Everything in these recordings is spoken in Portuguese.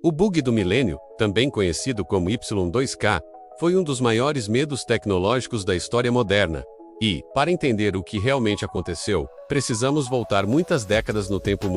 O bug do milênio, também conhecido como Y2K, foi um dos maiores medos tecnológicos da história moderna. E, para entender o que realmente aconteceu, precisamos voltar muitas décadas no tempo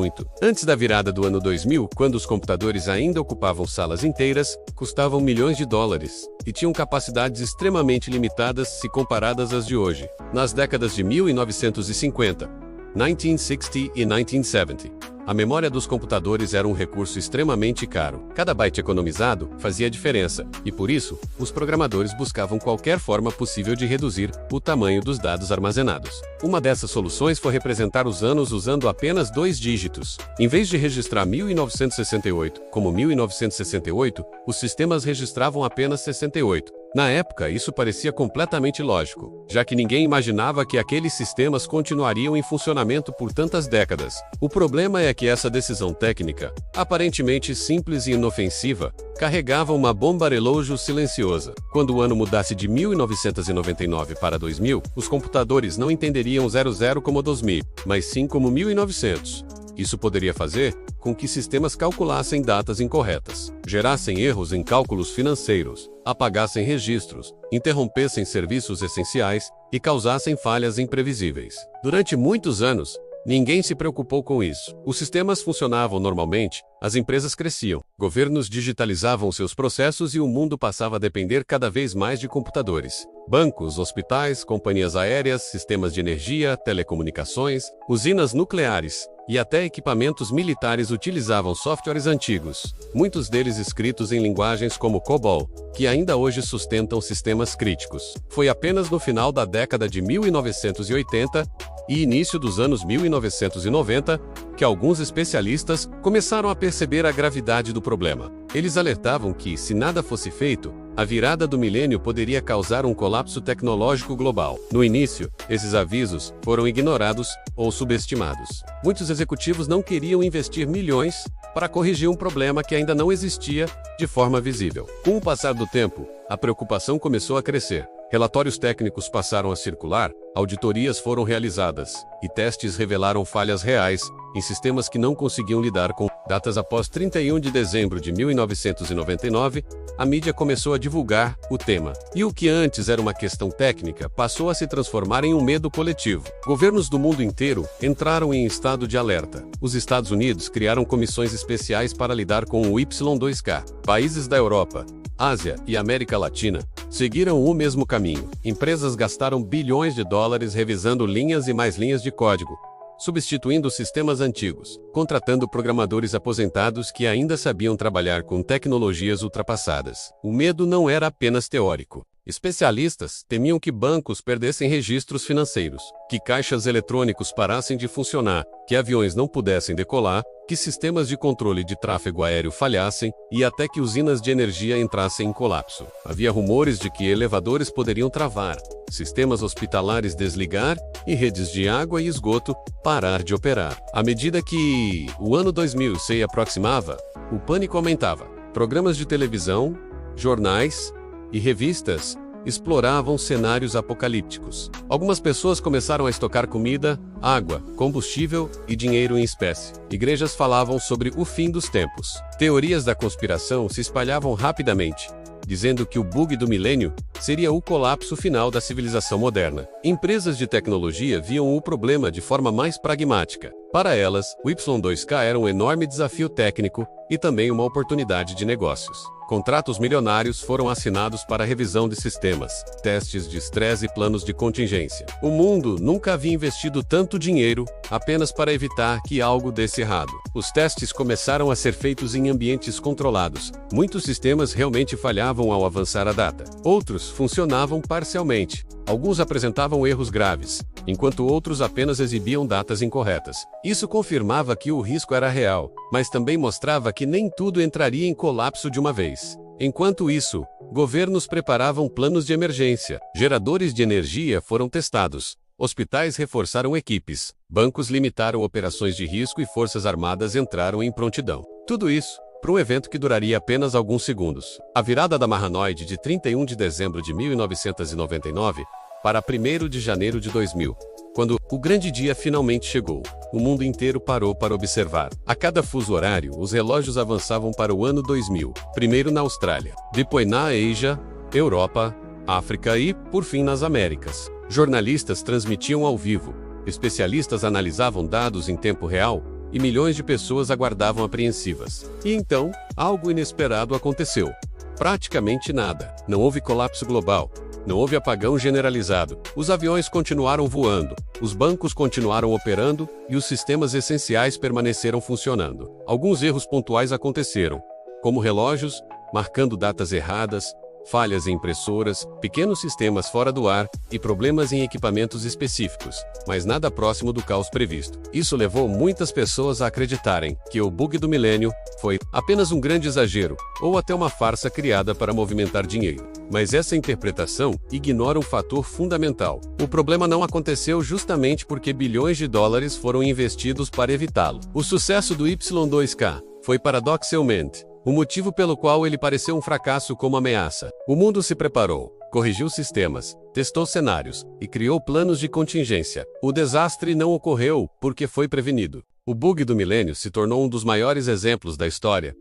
antes da virada do ano 2000, quando os computadores ainda ocupavam salas inteiras, custavam milhões de dólares, e tinham capacidades extremamente limitadas se comparadas às de hoje. Nas décadas de 1950, 1960 e 1970, a memória dos computadores era um recurso extremamente caro. Cada byte economizado fazia diferença, e por isso, os programadores buscavam qualquer forma possível de reduzir o tamanho dos dados armazenados. Uma dessas soluções foi representar os anos usando apenas 2 dígitos. Em vez de registrar 1968 como 1968, os sistemas registravam apenas 68. Na época, isso parecia completamente lógico, já que ninguém imaginava que aqueles sistemas continuariam em funcionamento por tantas décadas. O problema é que essa decisão técnica, aparentemente simples e inofensiva, carregava uma bomba relógio silenciosa. Quando o ano mudasse de 1999 para 2000, os computadores não entenderiam 00 como 2000, mas sim como 1900. Isso poderia fazer com que sistemas calculassem datas incorretas, gerassem erros em cálculos financeiros, apagassem registros, interrompessem serviços essenciais e causassem falhas imprevisíveis. Durante muitos anos, ninguém se preocupou com isso. Os sistemas funcionavam normalmente, as empresas cresciam, governos digitalizavam seus processos e o mundo passava a depender cada vez mais de computadores. Bancos, hospitais, companhias aéreas, sistemas de energia, telecomunicações, usinas nucleares e até equipamentos militares utilizavam softwares antigos, muitos deles escritos em linguagens como COBOL, que ainda hoje sustentam sistemas críticos. Foi apenas no final da década de 1980 e início dos anos 1990 que alguns especialistas começaram a perceber a gravidade do problema. Eles alertavam que, se nada fosse feito, a virada do milênio poderia causar um colapso tecnológico global. No início, esses avisos foram ignorados ou subestimados. Muitos executivos não queriam investir milhões para corrigir um problema que ainda não existia de forma visível. Com o passar do tempo, a preocupação começou a crescer. Relatórios técnicos passaram a circular, auditorias foram realizadas, e testes revelaram falhas reais em sistemas que não conseguiam lidar com datas. Após 31 de dezembro de 1999, a mídia começou a divulgar o tema. E o que antes era uma questão técnica passou a se transformar em um medo coletivo. Governos do mundo inteiro entraram em estado de alerta. Os Estados Unidos criaram comissões especiais para lidar com o Y2K. Países da Europa, Ásia e América Latina seguiram o mesmo caminho. Empresas gastaram bilhões de dólares revisando linhas e mais linhas de código, substituindo sistemas antigos, contratando programadores aposentados que ainda sabiam trabalhar com tecnologias ultrapassadas. O medo não era apenas teórico. Especialistas temiam que bancos perdessem registros financeiros, que caixas eletrônicos parassem de funcionar, que aviões não pudessem decolar, que sistemas de controle de tráfego aéreo falhassem e até que usinas de energia entrassem em colapso. Havia rumores de que elevadores poderiam travar, sistemas hospitalares desligar e redes de água e esgoto parar de operar. À medida que o ano 2000 se aproximava, o pânico aumentava. Programas de televisão, jornais e revistas exploravam cenários apocalípticos. Algumas pessoas começaram a estocar comida, água, combustível e dinheiro em espécie. Igrejas falavam sobre o fim dos tempos. Teorias da conspiração se espalhavam rapidamente, dizendo que o bug do milênio seria o colapso final da civilização moderna. Empresas de tecnologia viam o problema de forma mais pragmática. Para elas, o Y2K era um enorme desafio técnico e também uma oportunidade de negócios. Contratos milionários foram assinados para a revisão de sistemas, testes de estresse e planos de contingência. O mundo nunca havia investido tanto dinheiro apenas para evitar que algo desse errado. Os testes começaram a ser feitos em ambientes controlados. Muitos sistemas realmente falhavam ao avançar a data. Outros funcionavam parcialmente. Alguns apresentavam erros graves, enquanto outros apenas exibiam datas incorretas. Isso confirmava que o risco era real, mas também mostrava que nem tudo entraria em colapso de uma vez. Enquanto isso, governos preparavam planos de emergência, geradores de energia foram testados, hospitais reforçaram equipes, bancos limitaram operações de risco e forças armadas entraram em prontidão. Tudo isso para um evento que duraria apenas alguns segundos. A virada da Mahanoid de 31 de dezembro de 1999 para 1º de janeiro de 2000. Quando o grande dia finalmente chegou, o mundo inteiro parou para observar. A cada fuso horário, os relógios avançavam para o ano 2000, primeiro na Austrália, depois na Ásia, Europa, África e, por fim, nas Américas. Jornalistas transmitiam ao vivo, especialistas analisavam dados em tempo real e milhões de pessoas aguardavam apreensivas. E então, algo inesperado aconteceu. Praticamente nada. Não houve colapso global. Não houve apagão generalizado. Os aviões continuaram voando, os bancos continuaram operando e os sistemas essenciais permaneceram funcionando. Alguns erros pontuais aconteceram, como relógios marcando datas erradas, falhas em impressoras, pequenos sistemas fora do ar e problemas em equipamentos específicos, mas nada próximo do caos previsto. Isso levou muitas pessoas a acreditarem que o bug do milênio foi apenas um grande exagero ou até uma farsa criada para movimentar dinheiro. Mas essa interpretação ignora um fator fundamental. O problema não aconteceu justamente porque bilhões de dólares foram investidos para evitá-lo. O sucesso do Y2K foi paradoxalmente o motivo pelo qual ele pareceu um fracasso como ameaça. O mundo se preparou, corrigiu sistemas, testou cenários e criou planos de contingência. O desastre não ocorreu porque foi prevenido. O bug do milênio se tornou um dos maiores exemplos da história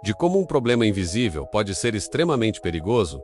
de como um problema invisível pode ser extremamente perigoso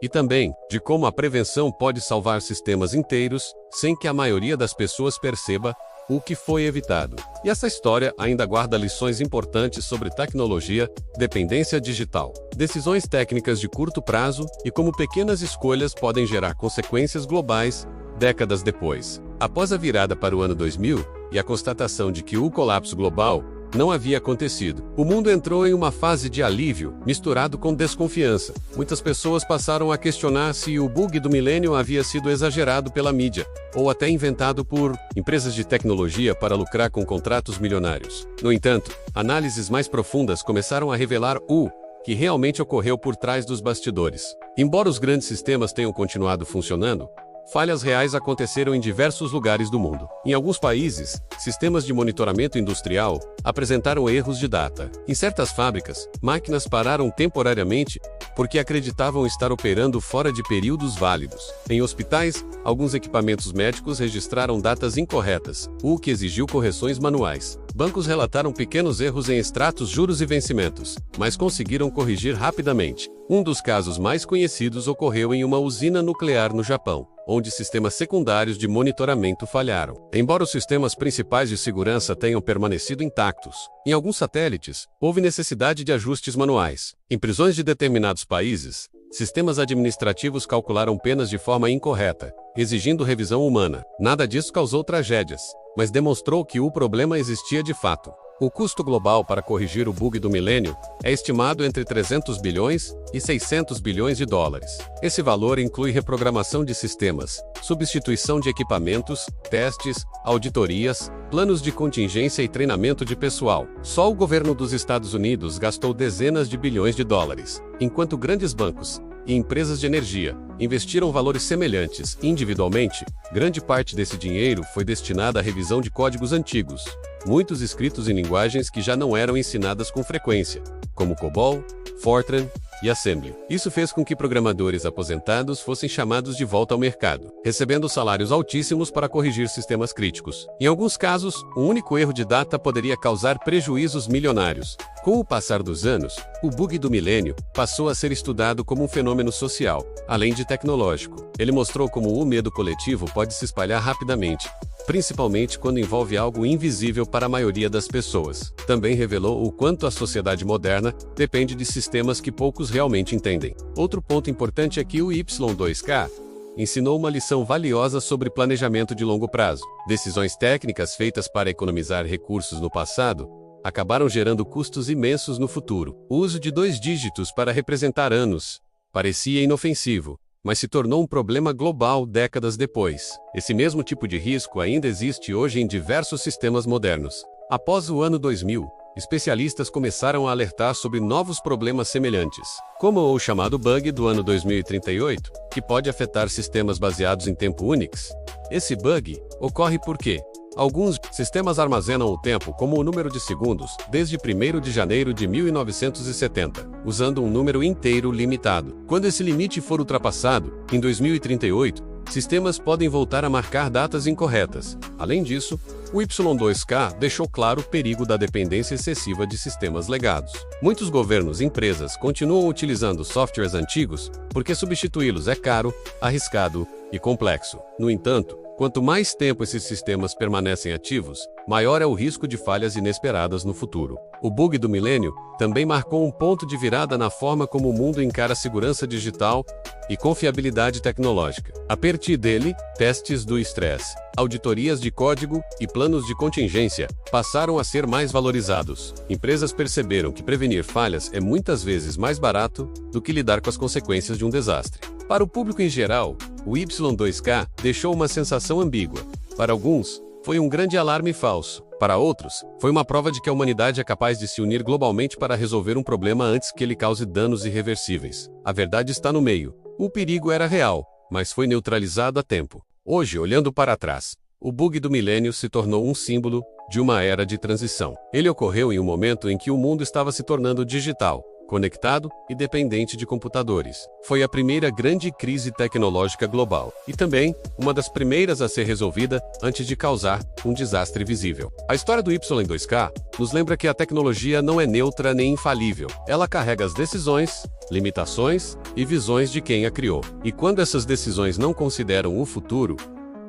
e também de como a prevenção pode salvar sistemas inteiros sem que a maioria das pessoas perceba o que foi evitado. E essa história ainda guarda lições importantes sobre tecnologia, dependência digital, decisões técnicas de curto prazo e como pequenas escolhas podem gerar consequências globais décadas depois. Após a virada para o ano 2000 e a constatação de que o colapso global não havia acontecido, o mundo entrou em uma fase de alívio, misturado com desconfiança. Muitas pessoas passaram a questionar se o bug do milênio havia sido exagerado pela mídia, ou até inventado por empresas de tecnologia para lucrar com contratos milionários. No entanto, análises mais profundas começaram a revelar o que realmente ocorreu por trás dos bastidores. Embora os grandes sistemas tenham continuado funcionando, falhas reais aconteceram em diversos lugares do mundo. Em alguns países, sistemas de monitoramento industrial apresentaram erros de data. Em certas fábricas, máquinas pararam temporariamente porque acreditavam estar operando fora de períodos válidos. Em hospitais, alguns equipamentos médicos registraram datas incorretas, o que exigiu correções manuais. Bancos relataram pequenos erros em extratos, juros e vencimentos, mas conseguiram corrigir rapidamente. Um dos casos mais conhecidos ocorreu em uma usina nuclear no Japão, onde sistemas secundários de monitoramento falharam. Embora os sistemas principais de segurança tenham permanecido intactos, em alguns satélites, houve necessidade de ajustes manuais. Em prisões de determinados países, sistemas administrativos calcularam penas de forma incorreta, exigindo revisão humana. Nada disso causou tragédias, mas demonstrou que o problema existia de fato. O custo global para corrigir o bug do milênio é estimado entre 300 bilhões e 600 bilhões de dólares. Esse valor inclui reprogramação de sistemas, substituição de equipamentos, testes, auditorias, planos de contingência e treinamento de pessoal. Só o governo dos Estados Unidos gastou dezenas de bilhões de dólares, enquanto grandes bancos e empresas de energia investiram valores semelhantes. Individualmente, grande parte desse dinheiro foi destinada à revisão de códigos antigos, muitos escritos em linguagens que já não eram ensinadas com frequência, como COBOL, Fortran e Assembly. Isso fez com que programadores aposentados fossem chamados de volta ao mercado, recebendo salários altíssimos para corrigir sistemas críticos. Em alguns casos, um único erro de data poderia causar prejuízos milionários. Com o passar dos anos, o bug do milênio passou a ser estudado como um fenômeno social, além de tecnológico. Ele mostrou como o medo coletivo pode se espalhar rapidamente, principalmente quando envolve algo invisível para a maioria das pessoas. Também revelou o quanto a sociedade moderna depende de sistemas que poucos realmente entendem. Outro ponto importante é que o Y2K ensinou uma lição valiosa sobre planejamento de longo prazo. Decisões técnicas feitas para economizar recursos no passado acabaram gerando custos imensos no futuro. O uso de 2 dígitos para representar anos parecia inofensivo, mas se tornou um problema global décadas depois. Esse mesmo tipo de risco ainda existe hoje em diversos sistemas modernos. Após o ano 2000, especialistas começaram a alertar sobre novos problemas semelhantes, como o chamado bug do ano 2038, que pode afetar sistemas baseados em tempo Unix. Esse bug ocorre porque alguns sistemas armazenam o tempo como o número de segundos desde 1º de janeiro de 1970, usando um número inteiro limitado. Quando esse limite for ultrapassado, em 2038, sistemas podem voltar a marcar datas incorretas. Além disso, o Y2K deixou claro o perigo da dependência excessiva de sistemas legados. Muitos governos e empresas continuam utilizando softwares antigos porque substituí-los é caro, arriscado e complexo. No entanto, quanto mais tempo esses sistemas permanecem ativos, maior é o risco de falhas inesperadas no futuro. O bug do milênio também marcou um ponto de virada na forma como o mundo encara segurança digital e confiabilidade tecnológica. A partir dele, testes do estresse, auditorias de código e planos de contingência passaram a ser mais valorizados. Empresas perceberam que prevenir falhas é muitas vezes mais barato do que lidar com as consequências de um desastre. Para o público em geral, o Y2K deixou uma sensação ambígua. Para alguns, foi um grande alarme falso. Para outros, foi uma prova de que a humanidade é capaz de se unir globalmente para resolver um problema antes que ele cause danos irreversíveis. A verdade está no meio. O perigo era real, mas foi neutralizado a tempo. Hoje, olhando para trás, o bug do milênio se tornou um símbolo de uma era de transição. Ele ocorreu em um momento em que o mundo estava se tornando digital, conectado e dependente de computadores. Foi a primeira grande crise tecnológica global e também uma das primeiras a ser resolvida antes de causar um desastre visível. A história do Y2K nos lembra que a tecnologia não é neutra nem infalível. Ela carrega as decisões, limitações e visões de quem a criou. E quando essas decisões não consideram o futuro,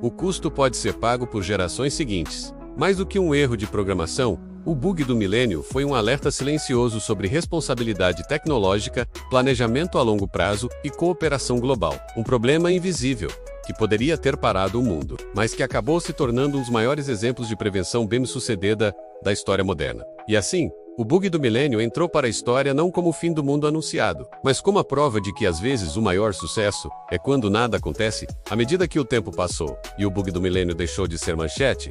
o custo pode ser pago por gerações seguintes. Mais do que um erro de programação, o bug do milênio foi um alerta silencioso sobre responsabilidade tecnológica, planejamento a longo prazo e cooperação global. Um problema invisível, que poderia ter parado o mundo, mas que acabou se tornando um dos maiores exemplos de prevenção bem-sucedida da história moderna. E assim, o bug do milênio entrou para a história não como o fim do mundo anunciado, mas como a prova de que às vezes o maior sucesso é quando nada acontece. À medida que o tempo passou e o bug do milênio deixou de ser manchete,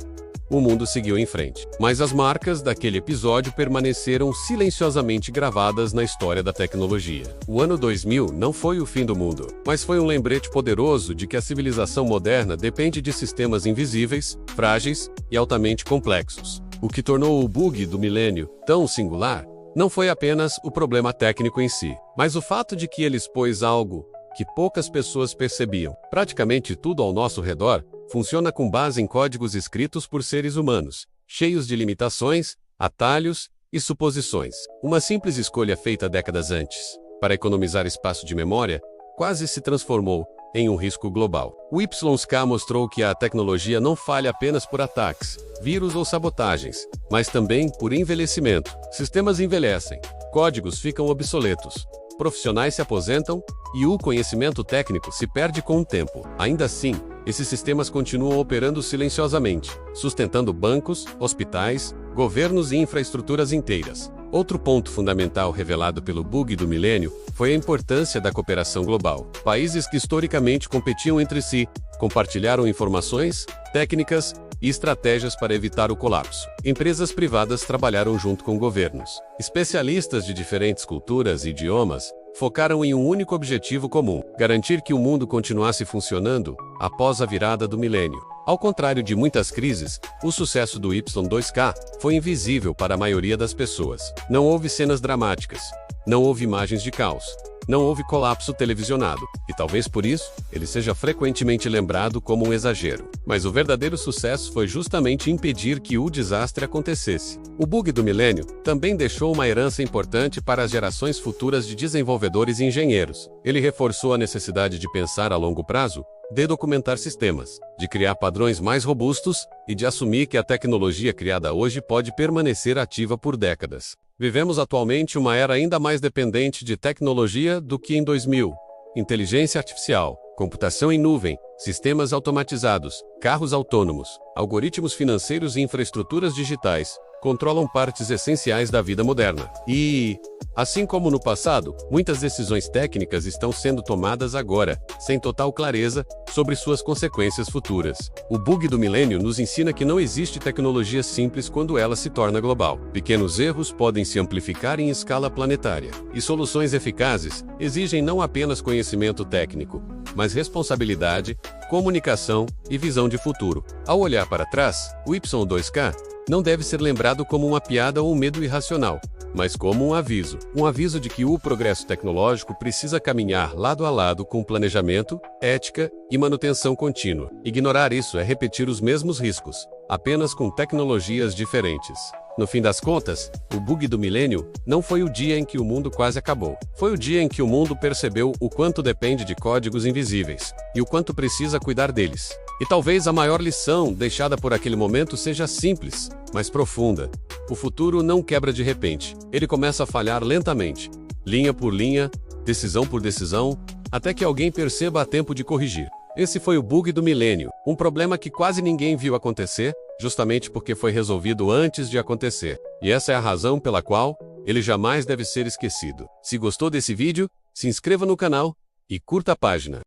o mundo seguiu em frente. Mas as marcas daquele episódio permaneceram silenciosamente gravadas na história da tecnologia. O ano 2000 não foi o fim do mundo, mas foi um lembrete poderoso de que a civilização moderna depende de sistemas invisíveis, frágeis e altamente complexos. O que tornou o bug do milênio tão singular não foi apenas o problema técnico em si, mas o fato de que ele expôs algo que poucas pessoas percebiam. Praticamente tudo ao nosso redor funciona com base em códigos escritos por seres humanos, cheios de limitações, atalhos e suposições. Uma simples escolha feita décadas antes, para economizar espaço de memória, quase se transformou em um risco global. O Y2K mostrou que a tecnologia não falha apenas por ataques, vírus ou sabotagens, mas também por envelhecimento. Sistemas envelhecem, códigos ficam obsoletos, profissionais se aposentam e o conhecimento técnico se perde com o tempo. Ainda assim, esses sistemas continuam operando silenciosamente, sustentando bancos, hospitais, governos e infraestruturas inteiras. Outro ponto fundamental revelado pelo bug do milênio foi a importância da cooperação global. Países que historicamente competiam entre si compartilharam informações, técnicas e estratégias para evitar o colapso. Empresas privadas trabalharam junto com governos. Especialistas de diferentes culturas e idiomas focaram em um único objetivo comum: garantir que o mundo continuasse funcionando após a virada do milênio. Ao contrário de muitas crises, o sucesso do Y2K foi invisível para a maioria das pessoas. Não houve cenas dramáticas, não houve imagens de caos, não houve colapso televisionado, e talvez por isso, ele seja frequentemente lembrado como um exagero. Mas o verdadeiro sucesso foi justamente impedir que o desastre acontecesse. O bug do milênio também deixou uma herança importante para as gerações futuras de desenvolvedores e engenheiros. Ele reforçou a necessidade de pensar a longo prazo, de documentar sistemas, de criar padrões mais robustos e de assumir que a tecnologia criada hoje pode permanecer ativa por décadas. Vivemos atualmente uma era ainda mais dependente de tecnologia do que em 2000. Inteligência artificial, computação em nuvem, sistemas automatizados, carros autônomos, algoritmos financeiros e infraestruturas digitais controlam partes essenciais da vida moderna. E, assim como no passado, muitas decisões técnicas estão sendo tomadas agora, sem total clareza sobre suas consequências futuras. O bug do milênio nos ensina que não existe tecnologia simples quando ela se torna global. Pequenos erros podem se amplificar em escala planetária. E soluções eficazes exigem não apenas conhecimento técnico, mas responsabilidade, comunicação e visão de futuro. Ao olhar para trás, o Y2K não deve ser lembrado como uma piada ou um medo irracional, mas como um aviso de que o progresso tecnológico precisa caminhar lado a lado com planejamento, ética e manutenção contínua. Ignorar isso é repetir os mesmos riscos, apenas com tecnologias diferentes. No fim das contas, o bug do milênio não foi o dia em que o mundo quase acabou. Foi o dia em que o mundo percebeu o quanto depende de códigos invisíveis e o quanto precisa cuidar deles. E talvez a maior lição deixada por aquele momento seja simples, mas profunda. O futuro não quebra de repente. Ele começa a falhar lentamente, linha por linha, decisão por decisão, até que alguém perceba a tempo de corrigir. Esse foi o bug do milênio, um problema que quase ninguém viu acontecer, justamente porque foi resolvido antes de acontecer. E essa é a razão pela qual ele jamais deve ser esquecido. Se gostou desse vídeo, se inscreva no canal e curta a página.